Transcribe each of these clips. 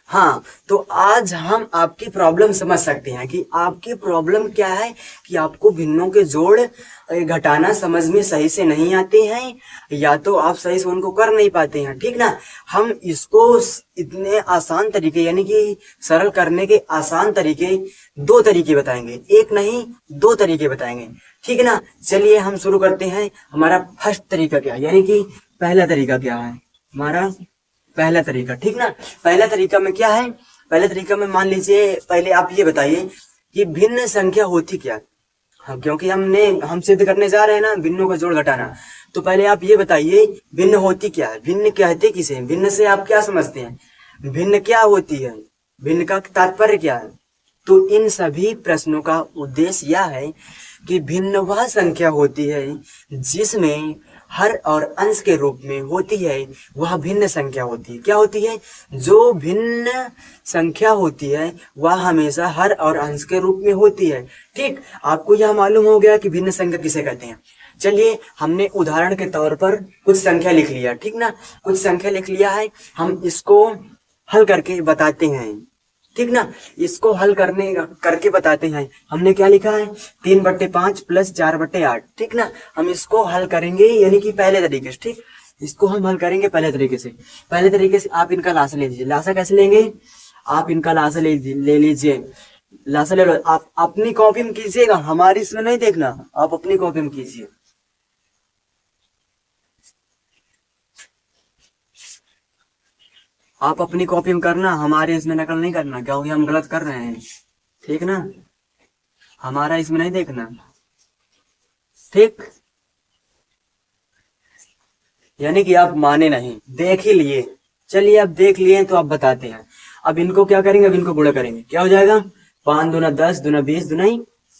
हाँ, तो आज हम आपकी प्रॉब्लम समझ सकते हैं कि आपकी प्रॉब्लम क्या है, कि आपको भिन्नों के जोड़ घटाना समझ में सही से नहीं आते हैं, या तो आप सही से उनको कर नहीं पाते हैं। ठीक ना। हम इसको इतने आसान तरीके यानी कि सरल करने के आसान तरीके, दो तरीके बताएंगे, एक नहीं दो तरीके बताएंगे। ठीक है ना। चलिए हम शुरू करते हैं। हमारा फर्स्ट तरीका क्या है, यानी कि पहला तरीका क्या है हमारा, पहला तरीका। ठीक ना। पहला तरीका में क्या है, पहले तरीका में मान लीजिए, पहले आप ये बताइए कि भिन्न संख्या होती क्या है। हाँ, क्योंकि हम सिद्ध करने जा रहे हैं ना भिन्नों का जोड़ घटाना। तो पहले आप ये बताइए भिन्न होती क्या है, भिन्न कहते किसे हैं, भिन्न से आप क्या समझते हैं, भिन्न क्या होती है, भिन्न का तात्पर्य क्या है। तो इन सभी प्रश्नों का उद्देश्य यह है कि भिन्न वह संख्या होती है जिसमें हर और अंश के रूप में होती है, वह भिन्न संख्या होती है। क्या होती है, जो भिन्न संख्या होती है वह हमेशा हर और अंश के रूप में होती है। ठीक, आपको यह मालूम हो गया कि भिन्न संख्या किसे कहते हैं। चलिए हमने उदाहरण के तौर पर कुछ संख्या लिख लिया। ठीक ना, कुछ संख्या लिख लिया है, हम इसको हल करके बताते हैं। ठीक ना, इसको हल करके बताते हैं। हमने क्या लिखा है, 3/5 + 4/8। ठीक ना, हम इसको हल करेंगे यानी कि पहले तरीके से। ठीक, इसको हम हल करेंगे पहले तरीके से। पहले तरीके से आप इनका लासा ले लीजिए। लासा कैसे लेंगे, आप इनका लासा ले लीजिए। लासा ले लो, आप अपनी कॉपी में कीजिएगा, हमारी इसमें नहीं देखना, आप अपनी कॉपी में कीजिए। आप अपनी कॉपी में करना, हमारे इसमें नकल नहीं करना, क्योंकि हम गलत कर रहे हैं। ठीक ना, हमारा इसमें नहीं देखना। ठीक, यानी कि आप माने नहीं, देख ही लिए। चलिए अब देख लिए तो आप बताते हैं। अब इनको क्या करेंगे, अब इनको गुणा करेंगे। क्या हो जाएगा, 5 दूना 10, दूना 20, दूना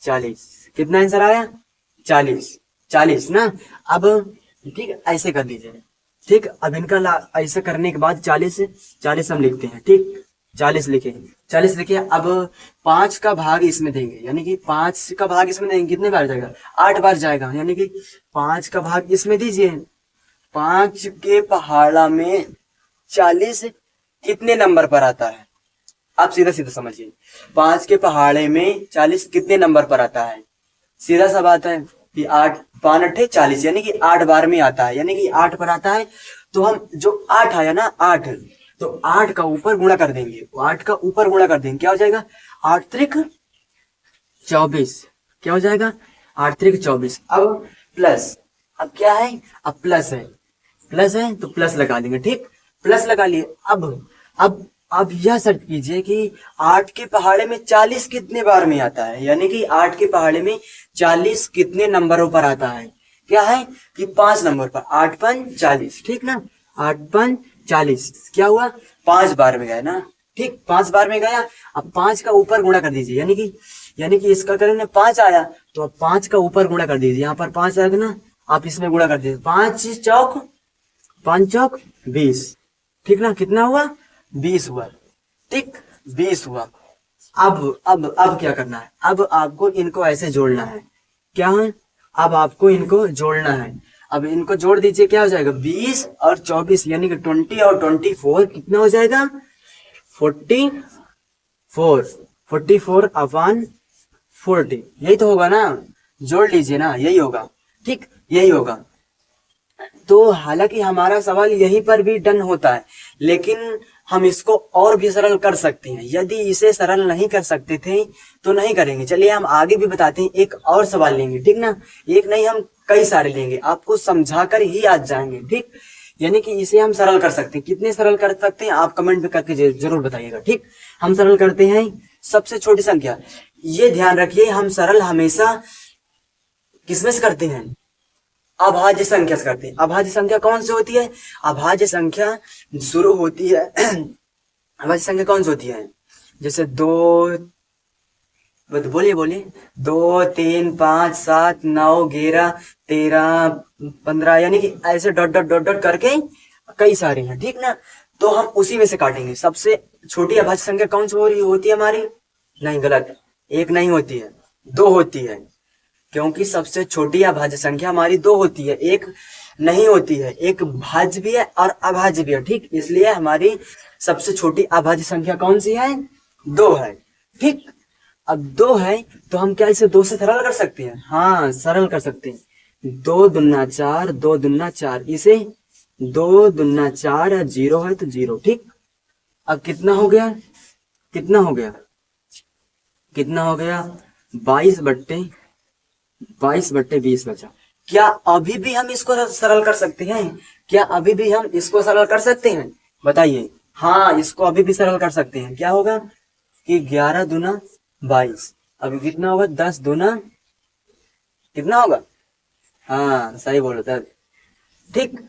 40। कितना आंसर आया, 40। 40 ना। अब ठीक है, ऐसे कर दीजिए। ठीक, अब इनका ऐसे करने के बाद 40, 40 हम लिखते हैं। ठीक, 40 लिखे, 40 लिखे। अब 5 का भाग इसमें देंगे, यानी कि 5 का भाग इसमें देंगे, कितने बार जाएगा, 8 बार जाएगा। यानी कि 5 का भाग इसमें दीजिए। 5 के पहाड़ा में 40 कितने नंबर पर आता है, आप सीधा सीधा समझिए। 5 के पहाड़े में 40 कितने नंबर पर आता है, सीधा सा बात है कि 8, 5 8 40, यानी कि 8 बार में आता है, यानी कि 8 पर आता है। तो हम जो 8 आया ना, 8, तो 8 का ऊपर गुणा कर देंगे, 8 का ऊपर गुणा कर देंगे। क्या हो जाएगा, 8 त्रिक 24। क्या हो जाएगा, 8 त्रिक 24। अब प्लस, अब क्या है, अब प्लस है, प्लस है तो प्लस लगा देंगे। ठीक, प्लस लगा लिए। अब यह सर्च कीजिए कि 8 के पहाड़े में 40 कितने बार में आता है, यानी कि 8 के पहाड़े में 40 कितने नंबरों पर आता है। क्या है कि 5 नंबर पर, 8 5 40। ठीक ना, 8 5 40, क्या हुआ, 5 बार में गया ना। ठीक, 5 बार में गया। अब 5 का ऊपर गुणा कर दीजिए, यानी कि इसका करें 5 आया, तो अब 5 का ऊपर गुणा कर दीजिए। यहाँ पर 5 आएगा ना, आप इसमें गुणा कर दीजिए। 5 चौक 5 चौक 20। ठीक ना, कितना हुआ, 20 हुआ। ठीक, 20 हुआ। अब क्या करना है, अब आपको इनको ऐसे जोड़ना है। क्या है, अब आपको इनको जोड़ना है। अब इनको जोड़ दीजिए, क्या हो जाएगा, 20 और 24, यानी कि 20 और 24 कितना हो जाएगा, 44। 44 अपॉन 40, यही तो होगा ना, जोड़ लीजिए ना, यही होगा। ठीक, यही होगा। तो हालांकि हमारा सवाल यहीं पर भी डन होता है, लेकिन हम इसको और भी सरल कर सकते हैं। यदि इसे सरल नहीं कर सकते थे तो नहीं करेंगे। चलिए हम आगे भी बताते हैं, एक और सवाल लेंगे। ठीक ना, एक नहीं हम कई सारे लेंगे, आपको समझाकर ही आज जाएंगे। ठीक, यानी कि इसे हम सरल कर सकते हैं। कितने सरल कर सकते हैं आप कमेंट में करके जरूर बताइएगा। ठीक, हम सरल करते हैं सबसे छोटी संख्या। ये ध्यान रखिए, हम सरल हमेशा किसमें से करते हैं, अभाज्य संख्या से करते हैं। अभाज्य संख्या कौन सी होती है, अभाज्य संख्या शुरू होती है अभाज्य संख्या कौन सी होती है, जैसे 2, बोलिए बोलिए, 2 3 5 7 9 11 13 15, यानी कि ऐसे डॉट डॉट डॉट डॉट करके कई सारे हैं। ठीक ना, तो हम उसी में से काटेंगे। सबसे छोटी अभाज्य संख्या कौन सी होती है हमारी, नहीं गलत, एक नहीं होती है, 2 होती है। क्योंकि सबसे छोटी अभाज्य संख्या हमारी 2 होती है। एक नहीं होती है, एक भाज्य भी है और अभाज्य भी है, ठीक। इसलिए हमारी सबसे छोटी अभाज्य संख्या कौन सी है, 2 है, ठीक। अब 2 है तो हम क्या इसे 2 से सरल कर सकते हैं, हाँ सरल कर सकते हैं। 2 दूना 4, 2 दूना 4, इसे 2 दूना 4 या 0 है तो 0, ठीक। अब कितना हो गया, कितना हो गया, कितना हो गया, 22/20 बचा। क्या अभी भी हम इसको सरल कर सकते हैं, क्या अभी भी हम इसको सरल कर सकते हैं, बताइए। हाँ, इसको अभी भी सरल कर सकते हैं। क्या होगा कि 11 दूना 22, अभी कितना होगा, 10 दूना कितना होगा, हाँ सही बोलो था, ठीक।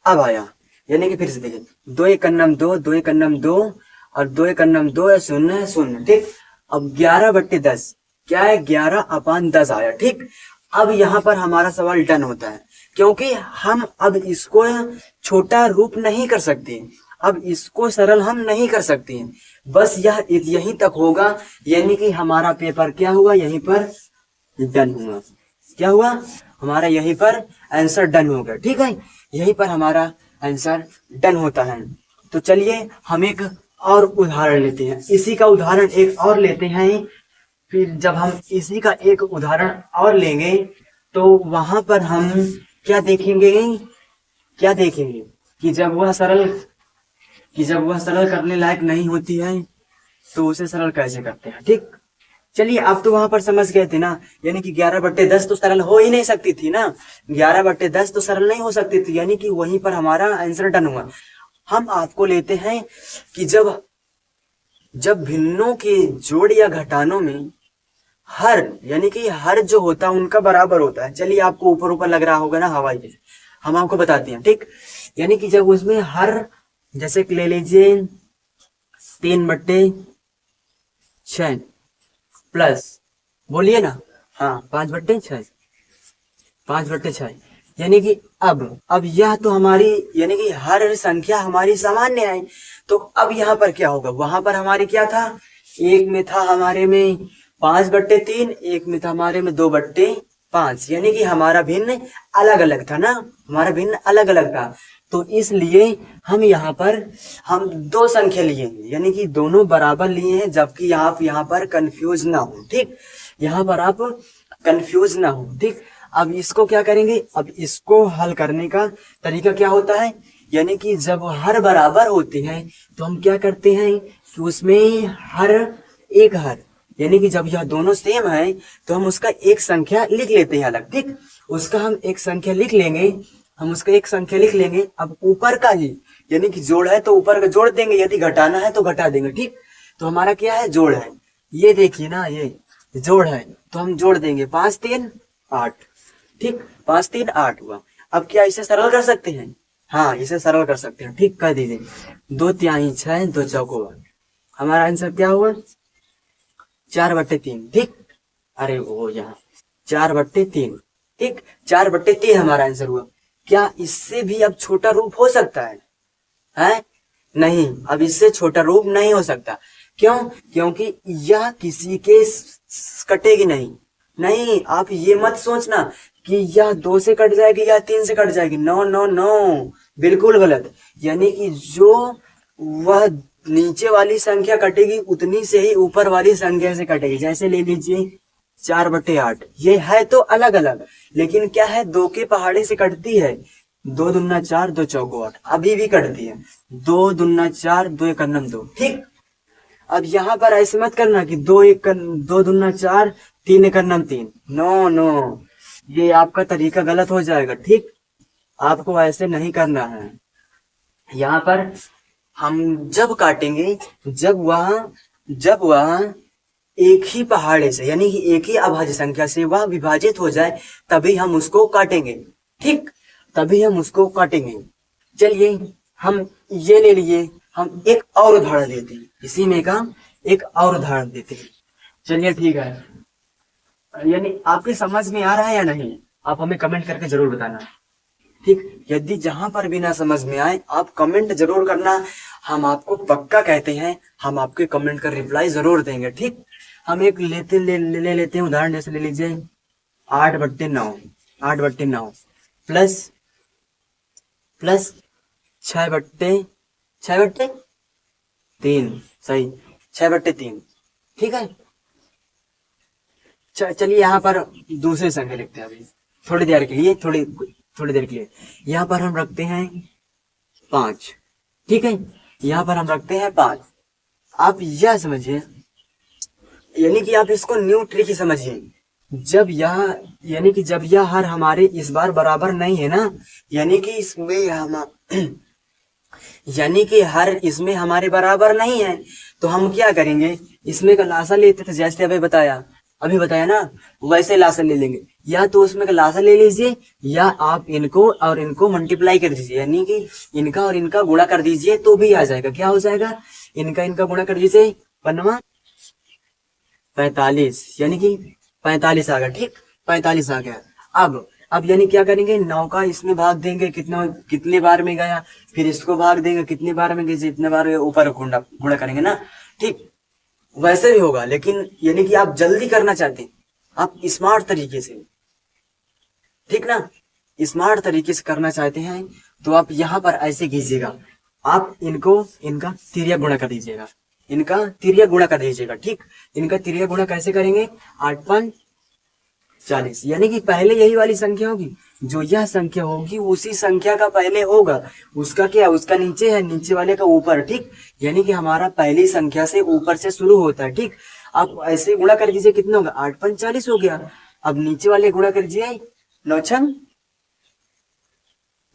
अब आया, यानी कि फिर से देखिए, 2 एक अन्नम 2, 2 एक अन्नम 2 और 2 एक अन्नम 2 है, 0 है 0, ठीक। अब 11/10 क्या है, 11/10 आया, ठीक। अब यहाँ पर हमारा सवाल डन होता है, क्योंकि हम अब इसको छोटा रूप नहीं कर सकते, अब इसको सरल हम नहीं कर सकते, बस यह यहीं तक होगा, यानी कि हमारा पेपर क्या हुआ, यहीं पर डन हुआ। क्या हुआ, हमारा यहीं पर आंसर डन हो गया, ठीक है। यहीं पर हमारा आंसर डन होता है। तो चलिए हम एक और उदाहरण लेते हैं, इसी का उदाहरण एक और लेते हैं। फिर जब हम इसी का एक उदाहरण और लेंगे तो वहां पर हम क्या देखेंगे, क्या देखेंगे कि जब वह सरल करने लायक नहीं होती है तो उसे सरल कैसे करते हैं, ठीक। चलिए आप तो वहां पर समझ गए थे ना, यानी कि 11/10 तो सरल हो ही नहीं सकती थी ना, 11/10 तो सरल नहीं हो सकती थी, यानी कि वहीं पर हमारा आंसर डन हुआ। हम आपको लेते हैं कि जब भिन्नों के जोड़ या घटानों में हर, यानी कि हर जो होता है उनका बराबर होता है। चलिए आपको ऊपर ऊपर लग रहा होगा ना हवाई जहाज, हम आपको बताते हैं, ठीक। यानी कि जब उसमें हर, जैसे ले लीजिए 3/6 प्लस, बोलिए ना, हाँ 5/6, 5/6, यानी कि अब यह तो हमारी, यानी कि हर संख्या हमारी सामान्य है, तो अब यहाँ पर क्या होगा, वहां पर हमारे क्या था, एक में था हमारे में 5/3, एक में था हमारे में 2/5, यानी कि हमारा भिन्न अलग अलग था ना, हमारा भिन्न अलग अलग था। तो इसलिए हम यहाँ पर हम 2 संख्या लिए हैं, यानी कि दोनों बराबर लिए हैं, जबकि आप यहाँ पर कंफ्यूज ना हो, ठीक। यहाँ पर आप कंफ्यूज ना हो, ठीक। अब इसको क्या करेंगे, अब इसको हल करने का तरीका क्या होता है, यानी कि जब हर बराबर होते हैं तो हम क्या करते हैं कि उसमें हर एक हर, यानी कि जब यह दोनों सेम है तो हम उसका एक संख्या लिख लेते हैं अलग, ठीक। उसका हम एक संख्या लिख लेंगे, हम उसका एक संख्या लिख लेंगे। अब ऊपर का ही, यानी कि जोड़ है तो ऊपर का जोड़ देंगे, यदि घटाना है तो घटा देंगे, ठीक। तो हमारा क्या है, जोड़ है, ये देखिए ना, ये जोड़ है तो हम जोड़ देंगे, 5 3 8, ठीक, 5 3 8 हुआ। अब क्या इसे सरल कर सकते हैं, हाँ इसे सरल कर सकते हैं, ठीक, कर दीजिए। 2 तिहाई 6, 2 चौको 8, हमारा आंसर क्या हुआ, 4/3, ठीक। अरे वो यहाँ 4/3, ठीक, 4/3 हमारा आंसर हुआ। क्या इससे भी अब छोटा रूप हो सकता है? नहीं, अब इससे छोटा रूप नहीं हो सकता। क्यों? क्योंकि यह किसी के कटेगी नहीं। नहीं, आप ये मत सोचना कि यह 2 से कट जाएगी या 3 से कट जाएगी, नो नो नो, बिल्कुल गलत। यानी कि जो वह नीचे वाली संख्या कटेगी उतनी से ही ऊपर वाली संख्या से कटेगी। जैसे ले लीजिए 4/8, ये है तो अलग अलग, लेकिन क्या है, 2 के पहाड़े से कटती है। 2 दूना 4, 2 चौको 8, अभी भी कटती है। 2 दूना 4, 2 एक अन्नम 2, ठीक। अब यहाँ पर ऐसे मत करना कि 2 दूना 4, 3 एक अन्नम 3, नो नो, ये आपका तरीका गलत हो जाएगा, ठीक। आपको ऐसे नहीं करना है। यहाँ पर हम जब काटेंगे, जब वह एक ही पहाड़े से, यानी कि एक ही अभाज्य संख्या से वह विभाजित हो जाए, तभी हम उसको काटेंगे, ठीक, तभी हम उसको काटेंगे। चलिए हम ये ले लिए, हम एक और उदाहरण लेते हैं, इसी में का एक और उदाहरण देते हैं। चलिए ठीक है, यानी आपके समझ में आ रहा है या नहीं, आप हमें कमेंट करके जरूर बताना, ठीक। यदि जहां पर भी ना समझ में आए आप कमेंट जरूर करना, हम आपको पक्का कहते हैं, हम आपके कमेंट का रिप्लाई जरूर देंगे, ठीक। हम एक ले लेते हैं उदाहरण, जैसे ले लीजिए 8/9, 8/9 प्लस प्लस 6/3, सही, 6/3, ठीक है। चलिए यहाँ पर दूसरी संख्या लिखते हैं अभी, थोड़ी देर के लिए, थोड़ी देर के लिए। यहाँ पर हम रखते हैं 5, ठीक है, यहाँ पर हम रखते हैं 5। आप यह समझिए, यानी कि आप इसको न्यू ट्रिक ही समझिए। जब यह यानी कि जब यह हर हमारे इस बार बराबर नहीं है ना, यानी कि इसमें हम यानी कि हर इसमें हमारे बराबर नहीं है, तो हम क्या करेंगे, इसमें का लासा लेते थे, जैसे अभी बताया ना, वैसे लासा ले लेंगे। या तो उसमें का लासा ले लीजिए, या आप इनको और इनको मल्टीप्लाई कर दीजिए, यानी कि इनका और इनका गुणा कर दीजिए, तो भी आ जाएगा। क्या हो जाएगा, इनका गुणा कर दीजिए, 45, यानी कि 45 आ गया, ठीक, 45 आ गया। अब यानी क्या करेंगे, 9 का इसमें भाग देंगे, कितने बार में गया, फिर इसको भाग देंगे, कितने बार में गए, जितने बार ऊपर गुणा करेंगे ना, ठीक, वैसे भी होगा। लेकिन यानी कि आप जल्दी करना चाहते हैं, आप स्मार्ट तरीके से, ठीक ना, स्मार्ट तरीके से करना चाहते हैं, तो आप यहाँ पर ऐसे कीजिएगा, आप इनका तिर्यक गुणा कर दीजिएगा, ठीक। इनका तिर्यक गुणा कैसे करेंगे, 8×5 = 40, यानी कि पहले यही वाली संख्या होगी, जो यह संख्या होगी उसी संख्या का पहले होगा, उसका क्या, उसका नीचे है, नीचे वाले का ऊपर, ठीक। यानी कि हमारा पहली संख्या से ऊपर से शुरू होता है, ठीक। आप ऐसे गुणा कर दीजिए, कितना होगा, 8×5 = 40 हो गया। अब नीचे वाले गुणा कर दीजिए, 9×6,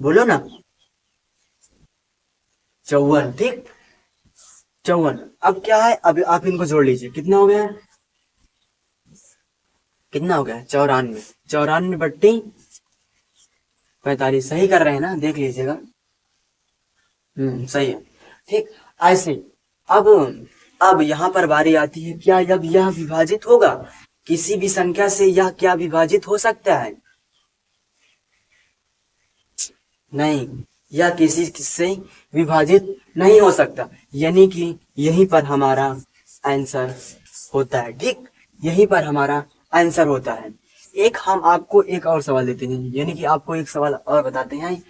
बोलो ना, 54, ठीक, 54। अब क्या है, अब आप इनको जोड़ लीजिए, कितना हो गया, 94, 94/45, सही कर रहे हैं ना, देख लीजिएगा, सही है, ठीक। ऐसे अब यहाँ पर बारी आती है, क्या जब यह विभाजित होगा, किसी भी संख्या से यह क्या विभाजित हो सकता है, नहीं, यह किसी से विभाजित नहीं हो सकता, यानी कि यहीं पर हमारा आंसर होता है, ठीक, यहीं पर हमारा आंसर होता है। एक हम आपको एक और सवाल देते हैं, यानी कि आपको एक सवाल और बताते हैं,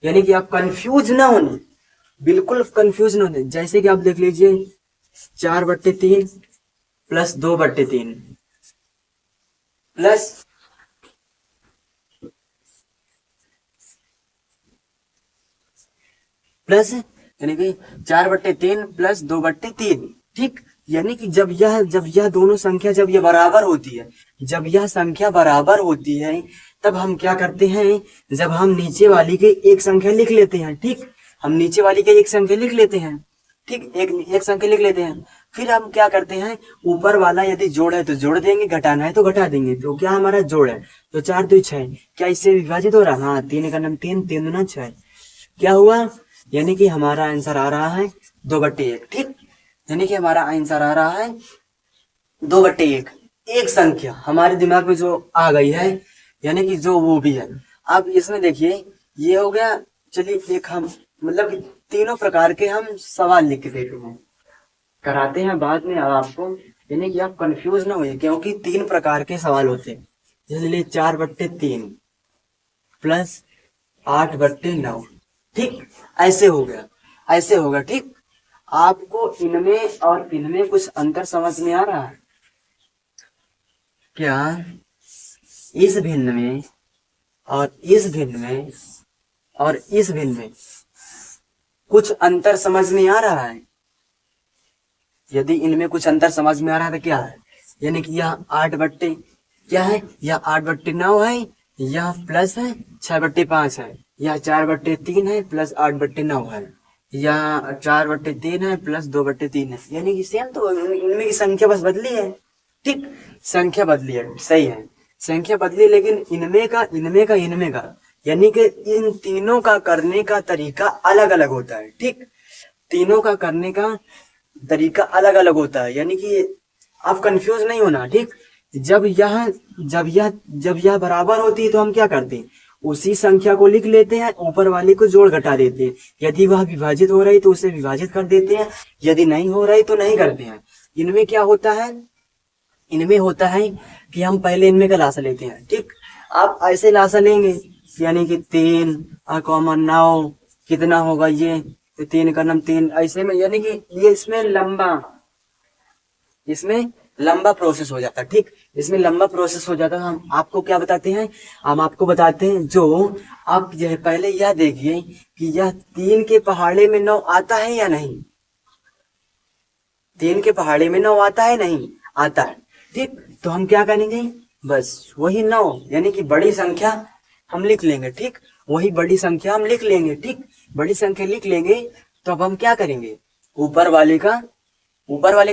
यानी कि आप कंफ्यूज ना होने, बिल्कुल कंफ्यूज ना होने। जैसे कि आप देख लीजिए, 4/3 + 2/3 प्लस यानी कि 4/3 + 2/3, ठीक। यानी कि जब यह दोनों संख्या जब यह बराबर होती है, जब यह संख्या बराबर होती है, तब हम क्या करते हैं, जब हम नीचे वाली के एक संख्या लिख लेते हैं, ठीक, हम नीचे वाली के एक संख्या लिख लेते हैं, ठीक, एक संख्या लिख लेते हैं, फिर हम क्या करते हैं, ऊपर वाला यदि जोड़ है तो जोड़ देंगे, घटाना है तो घटा देंगे। तो क्या हमारा जोड़ है, तो 4 × 2 = 6, क्या इससे विभाजित हो रहा है, हाँ, 3 का नाम 3, 3 × 2 = 6, क्या हुआ, यानी कि हमारा आंसर आ रहा है 2/1, ठीक, यानी कि हमारा आंसर आ रहा है 2/1। एक संख्या हमारे दिमाग में जो आ गई है, यानी कि जो वो भी है। अब इसमें देखिए, ये हो गया। चलिए एक हम मतलब तीनों प्रकार के हम सवाल लिख के देते हैं, कराते हैं बाद में आपको, यानी कि आप कंफ्यूज ना होइए, क्योंकि 3 प्रकार के सवाल होते हैं। इसलिए 4/3 + 8/9, ठीक, ऐसे होगा, ठीक। आपको इनमें और इनमें कुछ अंतर समझ में आ रहा है क्या, इस भिन्न में और इस भिन्न में और इस भिन्न में कुछ अंतर समझ में आ रहा है। यदि इनमें कुछ अंतर समझ में आ रहा है तो क्या है, यानी कि यह 8/, क्या है, यह 8/9 है, यह प्लस है 6/5 है, यह 4/3 है प्लस 8/9 है, या 4/3 है प्लस 2/3 है, यानी कि सेम, तो इनमें की संख्या बस बदली है, ठीक, संख्या बदली है, सही है, संख्या बदली, लेकिन इनमें का यानी कि इन तीनों का करने का तरीका अलग अलग होता है, ठीक, तीनों का करने का तरीका अलग अलग होता है, यानी कि आप कंफ्यूज नहीं होना, ठीक। जब यह बराबर होती है तो हम क्या करते हैं, उसी संख्या को लिख लेते हैं, ऊपर वाले को जोड़ घटा देते हैं। यदि वह विभाजित हो रही तो उसे विभाजित कर देते हैं, यदि नहीं हो रही तो नहीं करते हैं। इनमें क्या होता है, इनमें होता है कि हम पहले इनमें का लासा लेते हैं, ठीक। आप ऐसे लासा लेंगे, यानी कि 3 9 कितना होगा ये, तो 3 का 3 ऐसे में, यानी कि ये इसमें लंबा प्रोसेस हो जाता है। ठीक, इसमें लंबा प्रोसेस हो जाता है। हम आपको क्या बताते हैं, हम आपको बताते हैं जो आप यह पहले यह देखिए कि यह 3 के पहाड़े में 9 आता है या नहीं। 3 के पहाड़े में 9 आता है, नहीं आता है। ठीक, तो हम क्या करेंगे, बस वही 9 यानी कि बड़ी संख्या हम लिख लेंगे। ठीक, वही बड़ी संख्या हम लिख लेंगे। ठीक, बड़ी संख्या लिख लेंगे तो अब हम क्या करेंगे, ऊपर वाले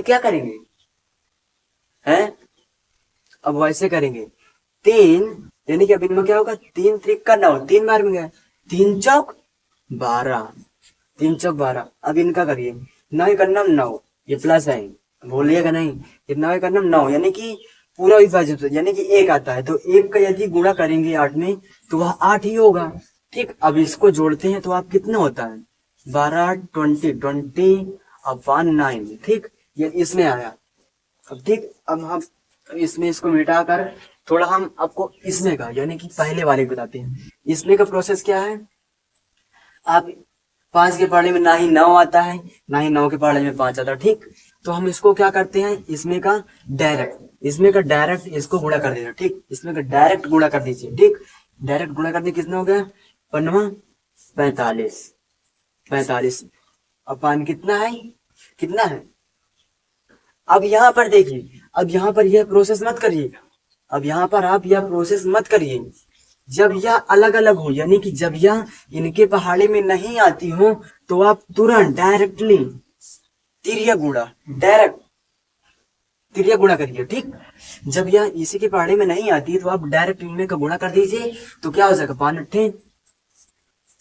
क्या करेंगे हैं, अब वैसे करेंगे 3, यानी कि अब इनमें क्या होगा, 3 3 का 9, 3 बार में गया, 3 चौक 12, 3 चौक 12। अब इनका करिए, 9 का 9, ये प्लस है, भूलिएगा नहीं, ये 9 का 9 यानी कि पूरा विभाजित, यानी कि 1 आता है, तो 1 का यदि गुणा करेंगे 8 में तो वह 8 ही होगा। ठीक, अब इसको जोड़ते हैं तो आप कितना होता है, 12 20 अपॉन 9। ठीक, ये इसमें आया। अब ठीक, अब हम इसमें इसको मिटाकर थोड़ा हम आपको इसमें का, यानी कि पहले वाले बताते हैं। इसमें का प्रोसेस क्या है, आप 5 के पहाड़े में ना ही 9 आता है, ना ही 9 के पहाड़े में 5 आता है। ठीक, तो हम इसको क्या करते हैं, इसमें का डायरेक्ट इसको गुणा कर देना। ठीक, इसमें का डायरेक्ट गुणा कर दीजिए। ठीक, डायरेक्ट गुणा कर दिए, कितना हो गया, 45 अपान कितना है। अब यहाँ पर देखिए, अब यहाँ पर यह प्रोसेस मत करिएगा, अब यहाँ पर आप यह प्रोसेस मत करिए। जब यह अलग अलग हो, यानी कि जब यह इनके पहाड़े में नहीं आती हो, तो आप तुरंत डायरेक्टली तिरिया गुणा करिए। ठीक, जब यह इसी के पहाड़े में नहीं आती तो आप डायरेक्ट इनमें का गुणा कर दीजिए, तो क्या हो जाएगा, 5 8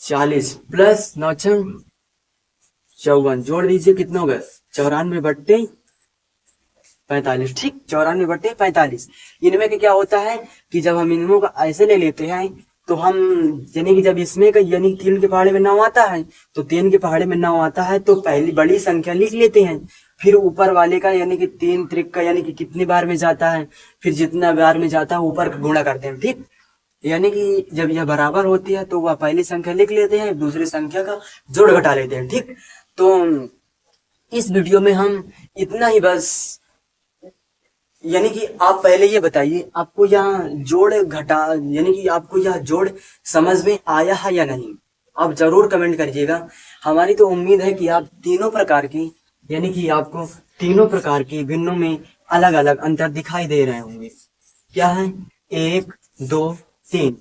40 प्लस 9 6 54, जोड़ दीजिए, कितना होगा, 94/45। ठीक, 94/45। इनमें का क्या होता है कि जब हम इनमें का ऐसे ले लेते हैं तो हम, यानी कि जब इसमें का, यानी 3 के पहाड़े में 9 आता है, तो 3 के पहाड़े में 9 आता है तो पहली बड़ी संख्या लिख लेते हैं, फिर ऊपर वाले का, यानी कि 3 3 का, यानी कि कितनी बार में जाता है, फिर जितना बार में जाता है ऊपर का गुणा करते हैं। ठीक, यानी कि जब यह बराबर होती है तो वह पहली संख्या लिख लेते हैं, दूसरी संख्या का जोड़ घटा लेते हैं। ठीक, तो इस वीडियो में हम इतना ही बस, यानी कि आप पहले ये बताइए, आपको यहाँ जोड़ घटा, यानी कि आपको यह जोड़ समझ में आया है या नहीं, आप जरूर कमेंट करिएगा। हमारी तो उम्मीद है कि आप तीनों प्रकार की, यानी कि आपको तीनों प्रकार की भिन्नों में अलग अलग अंतर दिखाई दे रहे होंगे। क्या है, 1 2 3,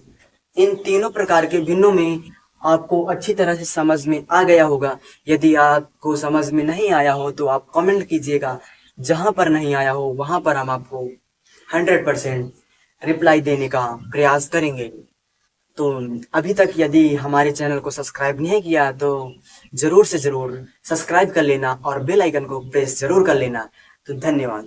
इन तीनों प्रकार के भिन्नों में आपको अच्छी तरह से समझ में आ गया होगा। यदि आपको समझ में नहीं आया हो तो आप कमेंट कीजिएगा, जहां पर नहीं आया हो वहां पर हम आपको 100% रिप्लाई देने का प्रयास करेंगे। तो अभी तक यदि हमारे चैनल को सब्सक्राइब नहीं किया तो जरूर से जरूर सब्सक्राइब कर लेना और बेल आइकन को प्रेस जरूर कर लेना। तो धन्यवाद।